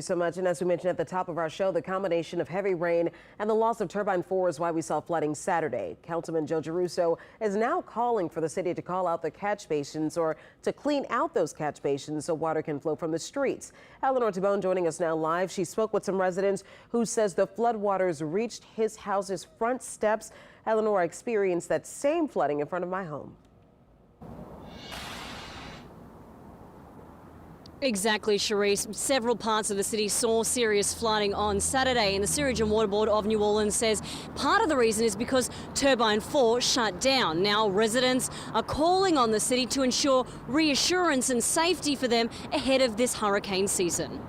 So much. And as we mentioned at the top of our show, the combination of heavy rain and the loss of turbine 4 is why we saw flooding Saturday. Councilman Joe Giarrusso is now calling for the city to call out the catch basins or to clean out those catch basins so water can flow from the streets. Eleanor Tabone joining us now live. She spoke with some residents who says the floodwaters reached his house's front steps. Eleanor, experienced that same flooding in front of my home. Exactly, Charisse. Several parts of the city saw serious flooding on Saturday, and the Sewage and Water Board of New Orleans says part of the reason is because turbine 4 shut down. Now residents are calling on the city to ensure reassurance and safety for them ahead of this hurricane season.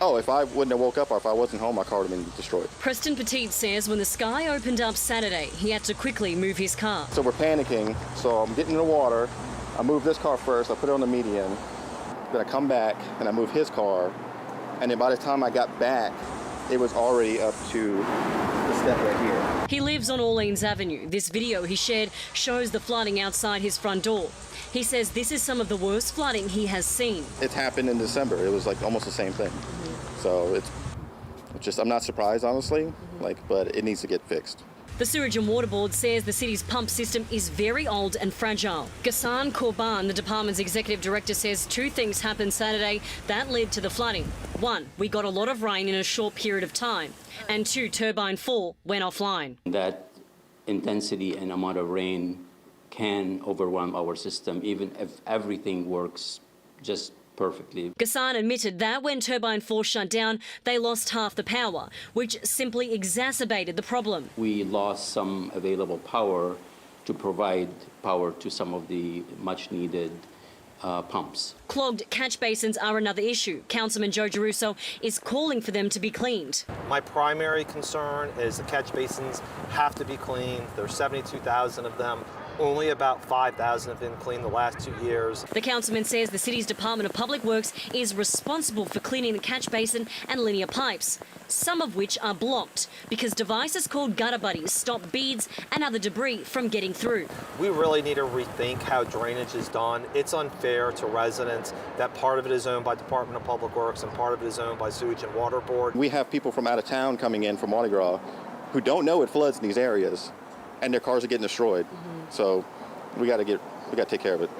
Oh, if I wouldn't have woke up or if I wasn't home, my car would have been destroyed. Preston Petit says when the sky opened up Saturday, he had to quickly move his car. So we're panicking, so I'm getting in the water. I move this car first, I put it on the median, then I come back and I move his car, and then by the time I got back, it was already up to the step right here. He lives on Orleans Avenue. This video he shared shows the flooding outside his front door. He says this is some of the worst flooding he has seen. It's happened in December. It was like almost the same thing. So it's just, I'm not surprised, honestly, but it needs to get fixed. The Sewage and Water Board says the city's pump system is very old and fragile. Ghassan Korban, the department's executive director, says two things happened Saturday that led to the flooding. One, we got a lot of rain in a short period of time. And two, turbine 4 went offline. That intensity and amount of rain can overwhelm our system, even if everything works just perfectly. Ghassan admitted that when turbine 4 shut down, they lost half the power, which simply exacerbated the problem. We lost some available power to provide power to some of the much needed pumps. Clogged catch basins are another issue. Councilman Joe Giarrusso is calling for them to be cleaned. My primary concern is the catch basins have to be cleaned. There's 72,000 of them. Only about 5,000 have been cleaned the last 2 years. The councilman says the city's Department of Public Works is responsible for cleaning the catch basin and linear pipes, some of which are blocked because devices called gutter buddies stop beads and other debris from getting through. We really need to rethink how drainage is done. It's unfair to residents that part of it is owned by Department of Public Works and part of it is owned by Sewage and Water Board. We have people from out of town coming in from Mardi Gras who don't know it floods in these areas, and their cars are getting destroyed. So we got to take care of it.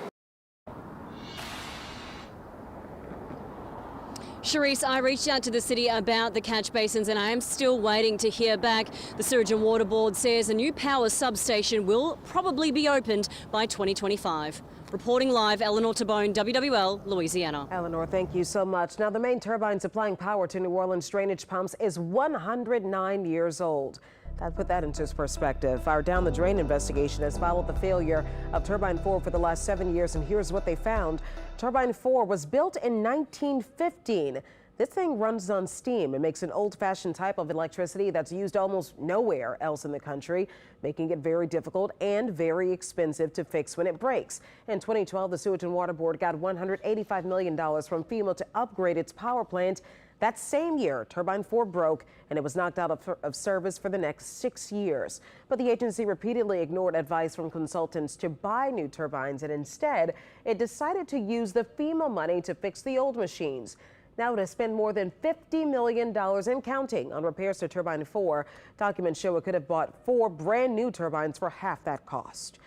Charisse, I reached out to the city about the catch basins and I am still waiting to hear back. The Sewage and Water Board says a new power substation will probably be opened by 2025. Reporting live, Eleanor Tabone, WWL, Louisiana. Eleanor, thank you so much. Now, the main turbine supplying power to New Orleans drainage pumps is 109 years old. That put that into perspective. Our Down the Drain investigation has followed the failure of turbine 4 for the last 7 years, and here's what they found. Turbine 4 was built in 1915. This thing runs on steam. It makes an old-fashioned type of electricity that's used almost nowhere else in the country, making it very difficult and very expensive to fix when it breaks. In 2012, the Sewage and Water Board got $185 million from FEMA to upgrade its power plant. That same year, turbine 4 broke and it was knocked out of service for the next 6 years. But the agency repeatedly ignored advice from consultants to buy new turbines, and instead, it decided to use the FEMA money to fix the old machines. Now to spend more than $50 million and counting on repairs to turbine 4. Documents show it could have bought 4 brand new turbines for half that cost.